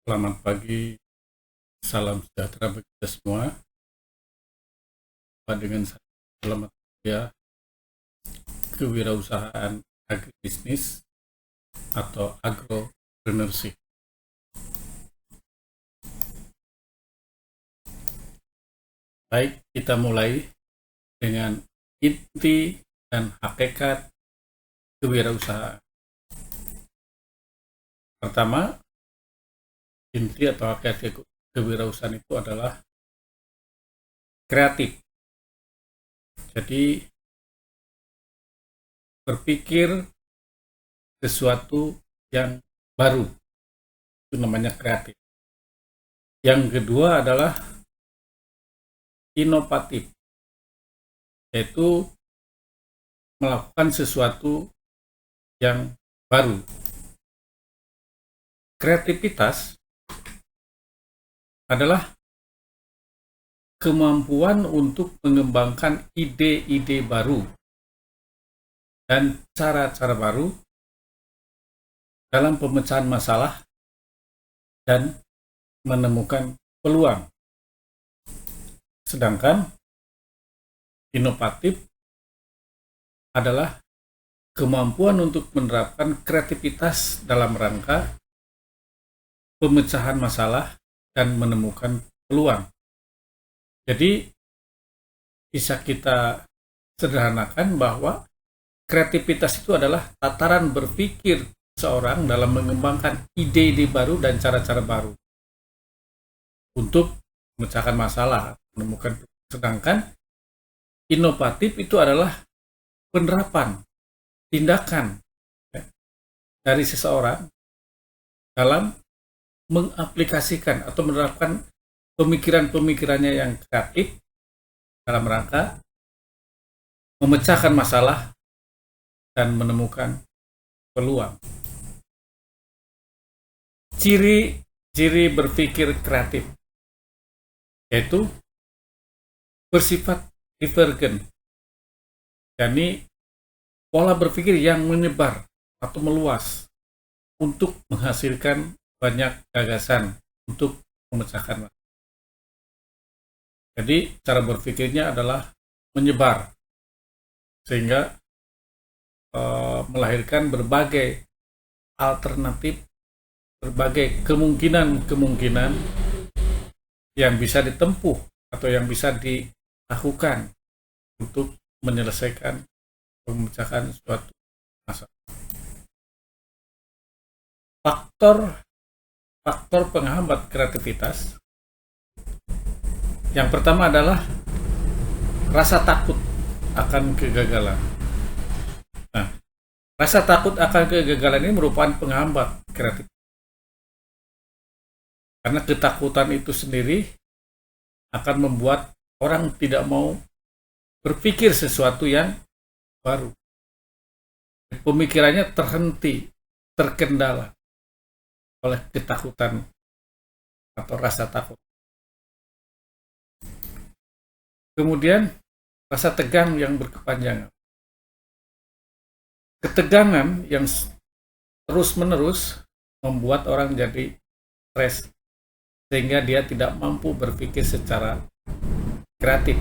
Selamat pagi, salam sejahtera bagi kita semua. Dengan saya selamat ya kewirausahaan agribisnis atau agropreneurship. Baik, kita mulai dengan inti dan hakikat kewirausahaan. Pertama, inti atau hakikat kewirausahaan itu adalah kreatif. Jadi berpikir sesuatu yang baru, itu namanya kreatif. Yang kedua adalah inovatif, yaitu melakukan sesuatu yang baru. Kreativitas adalah kemampuan untuk mengembangkan ide-ide baru dan cara-cara baru dalam pemecahan masalah dan menemukan peluang. Sedangkan inovatif adalah kemampuan untuk menerapkan kreativitas dalam rangka pemecahan masalah dan menemukan peluang. Jadi bisa kita sederhanakan bahwa kreativitas itu adalah tataran berpikir seorang dalam mengembangkan ide-ide baru dan cara-cara baru untuk memecahkan masalah, menemukan. Sedangkan inovatif itu adalah penerapan tindakan dari seseorang dalam mengaplikasikan atau menerapkan pemikiran-pemikirannya yang kreatif dalam rangka memecahkan masalah dan menemukan peluang. Ciri berpikir kreatif yaitu bersifat divergen, yakni pola berpikir yang menyebar atau meluas untuk menghasilkan banyak gagasan untuk memecahkan masalah. Jadi cara berpikirnya adalah menyebar sehingga melahirkan berbagai alternatif, berbagai kemungkinan yang bisa ditempuh atau yang bisa dilakukan untuk menyelesaikan memecahkan suatu masalah. Faktor penghambat kreativitas yang pertama adalah rasa takut akan kegagalan. Nah, rasa takut akan kegagalan ini merupakan penghambat kreatif. Karena ketakutan itu sendiri akan membuat orang tidak mau berpikir sesuatu yang baru. Pemikirannya terhenti, terkendala oleh ketakutan atau rasa takut. Kemudian rasa tegang yang berkepanjangan. Ketegangan yang terus-menerus membuat orang jadi stres sehingga dia tidak mampu berpikir secara kreatif.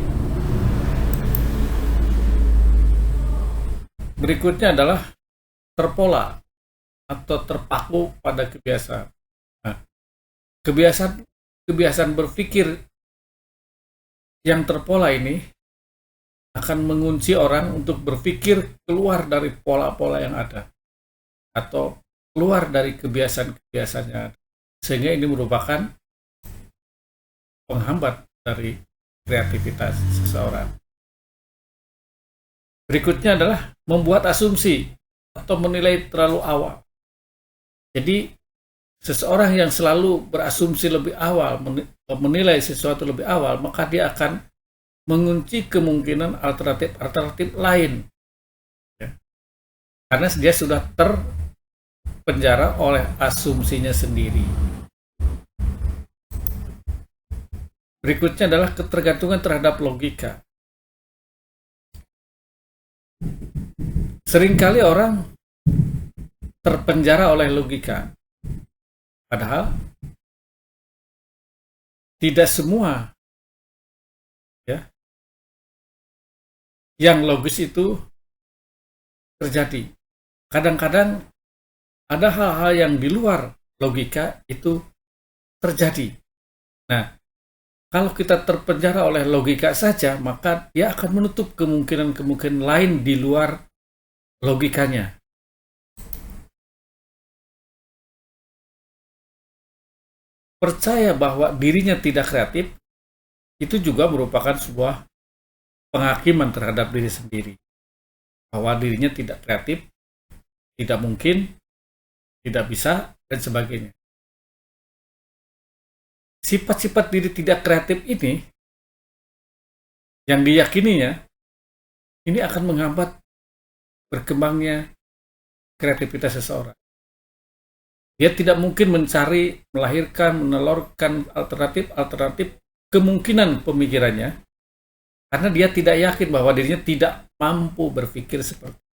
Berikutnya adalah terpola atau terpaku pada kebiasaan. Nah, kebiasaan berpikir yang terpola ini akan mengunci orang untuk berpikir keluar dari pola-pola yang ada atau keluar dari kebiasaan-kebiasaan yang ada. Sehingga ini merupakan penghambat dari kreativitas seseorang. Berikutnya adalah membuat asumsi atau menilai terlalu awal. Jadi seseorang yang selalu berasumsi lebih awal, menilai sesuatu lebih awal, maka dia akan mengunci kemungkinan alternatif lain. Ya. Karena dia sudah terpenjara oleh asumsinya sendiri. Berikutnya adalah ketergantungan terhadap logika. Seringkali orang terpenjara oleh logika. Padahal tidak semua ya yang logis itu terjadi. Kadang-kadang ada hal-hal yang di luar logika itu terjadi. Nah, kalau kita terpenjara oleh logika saja, maka dia akan menutup kemungkinan-kemungkinan lain di luar logikanya. Percaya bahwa dirinya tidak kreatif, itu juga merupakan sebuah penghakiman terhadap diri sendiri. Bahwa dirinya tidak kreatif, tidak mungkin, tidak bisa, dan sebagainya. Sifat-sifat diri tidak kreatif ini, yang diyakininya, ini akan menghambat berkembangnya kreativitas seseorang. Dia tidak mungkin mencari, melahirkan, menelurkan alternatif kemungkinan pemikirannya, karena dia tidak yakin bahwa dirinya tidak mampu berpikir seperti itu.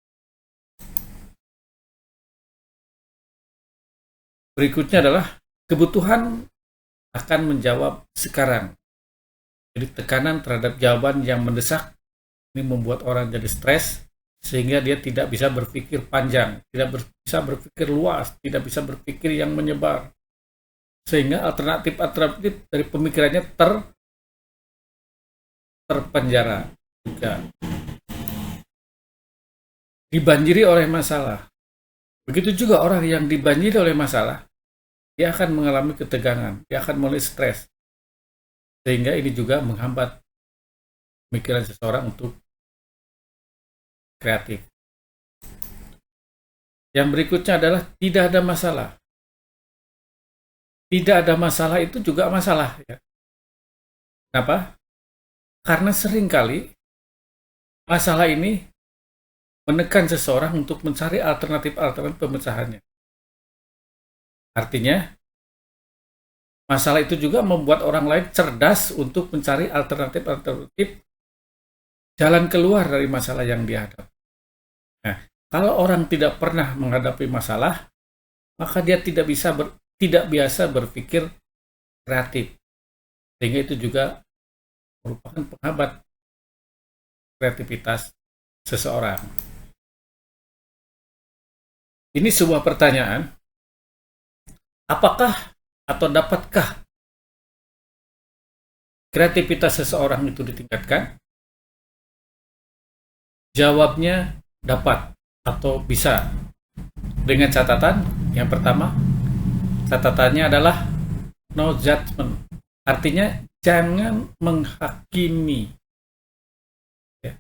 Berikutnya adalah kebutuhan akan menjawab sekarang. Jadi tekanan terhadap jawaban yang mendesak ini membuat orang jadi stres, sehingga dia tidak bisa berpikir panjang, tidak bisa berpikir luas, tidak bisa berpikir yang menyebar. Sehingga alternatif dari pemikirannya terpenjara juga. Dibanjiri oleh masalah. Begitu juga orang yang dibanjiri oleh masalah, dia akan mengalami ketegangan, dia akan mulai stres. Sehingga ini juga menghambat pemikiran seseorang untuk kreatif. Yang berikutnya adalah tidak ada masalah. Tidak ada masalah itu juga masalah. Ya. Kenapa? Karena seringkali masalah ini menekan seseorang untuk mencari alternatif pemecahannya. Artinya, masalah itu juga membuat orang lain cerdas untuk mencari alternatif jalan keluar dari masalah yang dihadapi. Nah, kalau orang tidak pernah menghadapi masalah, maka dia tidak biasa berpikir kreatif. Sehingga itu juga merupakan penghambat kreativitas seseorang. Ini sebuah pertanyaan, apakah atau dapatkah kreativitas seseorang itu ditingkatkan? Jawabnya dapat atau bisa. Dengan catatan, yang pertama, catatannya adalah no judgment. Artinya jangan menghakimi. Ya.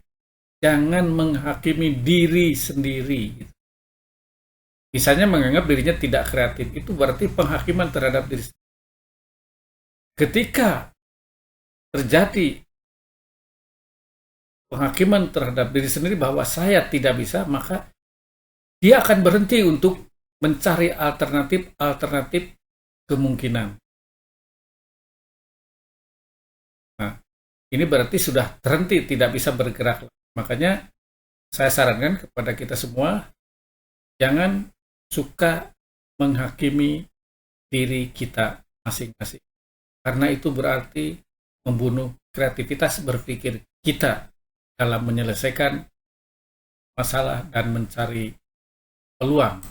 Jangan menghakimi diri sendiri. Misalnya menganggap dirinya tidak kreatif, itu berarti penghakiman terhadap diri sendiri. Ketika terjadi penghakiman terhadap diri sendiri bahwa saya tidak bisa, maka dia akan berhenti untuk mencari alternatif kemungkinan. Nah, ini berarti sudah terhenti, tidak bisa bergerak. Makanya saya sarankan kepada kita semua, jangan suka menghakimi diri kita masing-masing. Karena itu berarti membunuh kreativitas berpikir kita dalam menyelesaikan masalah dan mencari peluang.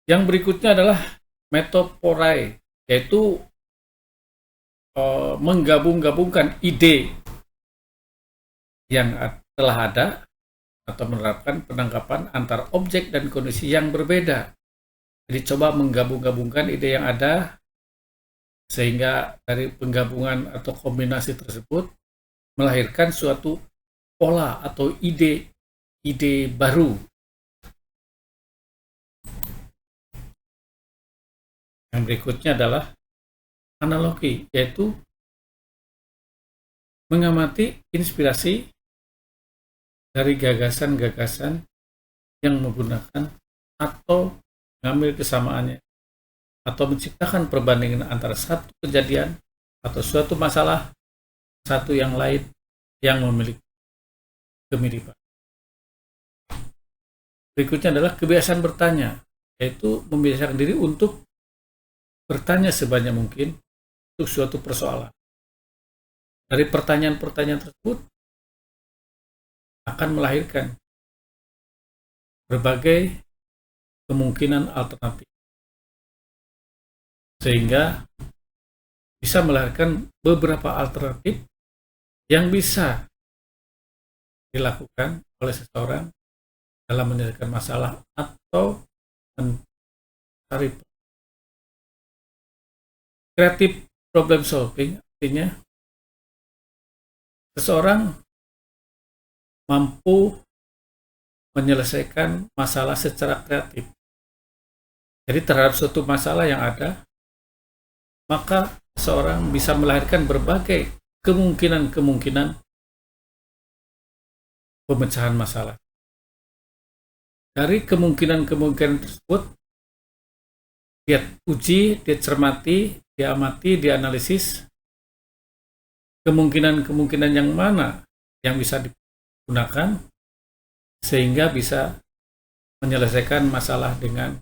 Yang berikutnya adalah metaporai, yaitu menggabung-gabungkan ide yang telah ada atau menerapkan penangkapan antara objek dan kondisi yang berbeda. Jadi coba menggabung-gabungkan ide yang ada, sehingga dari penggabungan atau kombinasi tersebut melahirkan suatu pola atau ide baru. Yang berikutnya adalah analogi, yaitu mengamati inspirasi dari gagasan-gagasan yang menggunakan atau mengambil kesamaannya atau menciptakan perbandingan antara satu kejadian atau suatu masalah satu yang lain yang memiliki kemiripan. Berikutnya adalah kebiasaan bertanya, yaitu membiasakan diri untuk bertanya sebanyak mungkin untuk suatu persoalan. Dari pertanyaan-pertanyaan tersebut akan melahirkan berbagai kemungkinan alternatif, sehingga bisa melahirkan beberapa alternatif yang bisa dilakukan oleh seseorang dalam menyelesaikan masalah atau mencari creative problem solving. Artinya seseorang mampu menyelesaikan masalah secara kreatif. Jadi terhadap suatu masalah yang ada, maka seseorang bisa melahirkan berbagai kemungkinan-kemungkinan pemecahan masalah. Dari kemungkinan-kemungkinan tersebut, dia uji, dia cermati, dia amati, dia analisis kemungkinan-kemungkinan yang mana yang bisa digunakan sehingga bisa menyelesaikan masalah dengan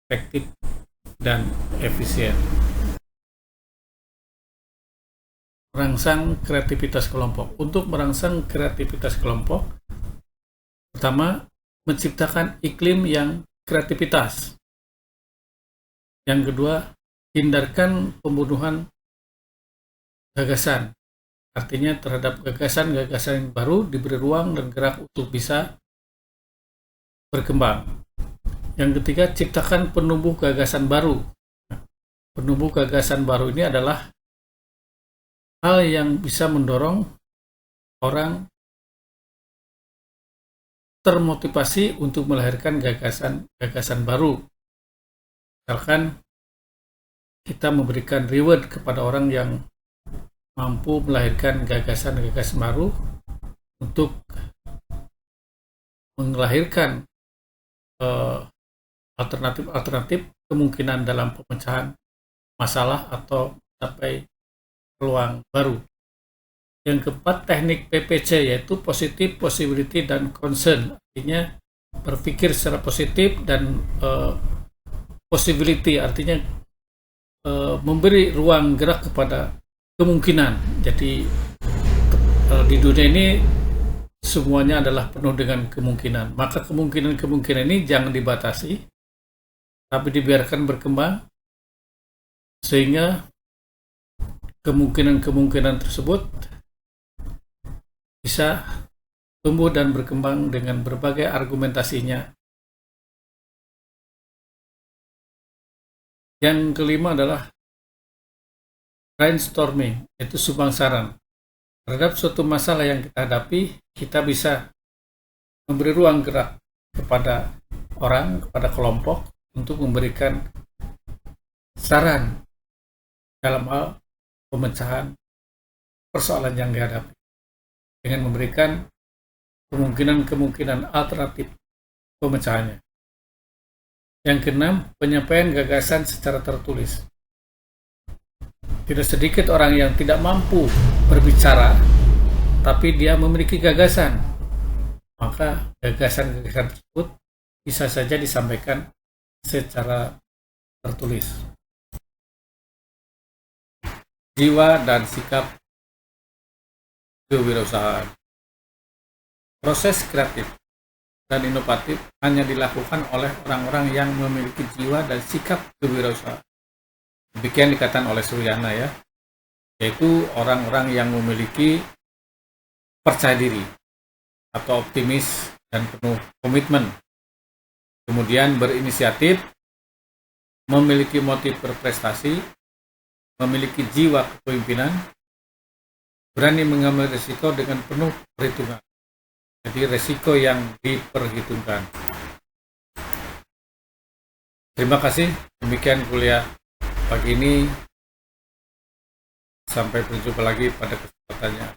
efektif dan efisien. Merangsang kreativitas kelompok. Untuk merangsang kreativitas kelompok, pertama, menciptakan iklim yang kreativitas. Yang kedua, hindarkan pembunuhan gagasan. Artinya terhadap gagasan-gagasan yang baru diberi ruang dan gerak untuk bisa berkembang. Yang ketiga, ciptakan penumbuh gagasan baru. Penumbuh gagasan baru ini adalah hal yang bisa mendorong orang termotivasi untuk melahirkan gagasan baru. Misalkan kita memberikan reward kepada orang yang mampu melahirkan gagasan-gagasan baru untuk melahirkan alternatif-alternatif kemungkinan dalam pemecahan masalah atau mencapai peluang baru. Yang keempat, teknik PPC, yaitu positive, possibility, dan concern. Artinya berpikir secara positif dan possibility, artinya memberi ruang gerak kepada kemungkinan. Jadi di dunia ini semuanya adalah penuh dengan kemungkinan. Maka kemungkinan-kemungkinan ini jangan dibatasi, tapi dibiarkan berkembang sehingga kemungkinan-kemungkinan tersebut bisa tumbuh dan berkembang dengan berbagai argumentasinya. Yang kelima adalah brainstorming, yaitu sumbang saran. Terhadap suatu masalah yang kita hadapi, kita bisa memberi ruang gerak kepada orang, kepada kelompok untuk memberikan saran dalam hal pemecahan persoalan yang dihadapi dengan memberikan kemungkinan-kemungkinan alternatif pemecahannya. Yang keenam, penyampaian gagasan secara tertulis. Tidak sedikit orang yang tidak mampu berbicara, tapi dia memiliki gagasan. Maka gagasan-gagasan tersebut bisa saja disampaikan secara tertulis. Jiwa dan sikap kewirausahaan. Proses kreatif dan inovatif hanya dilakukan oleh orang-orang yang memiliki jiwa dan sikap kewirausahaan. Demikian dikatakan oleh Suryana, ya, yaitu orang-orang yang memiliki percaya diri atau optimis dan penuh komitmen, kemudian berinisiatif, memiliki motif berprestasi, memiliki jiwa kepemimpinan, berani mengambil risiko dengan penuh perhitungan. Jadi risiko yang diperhitungkan. Terima kasih. Demikian kuliah pagi ini. Sampai berjumpa lagi pada kesempatannya.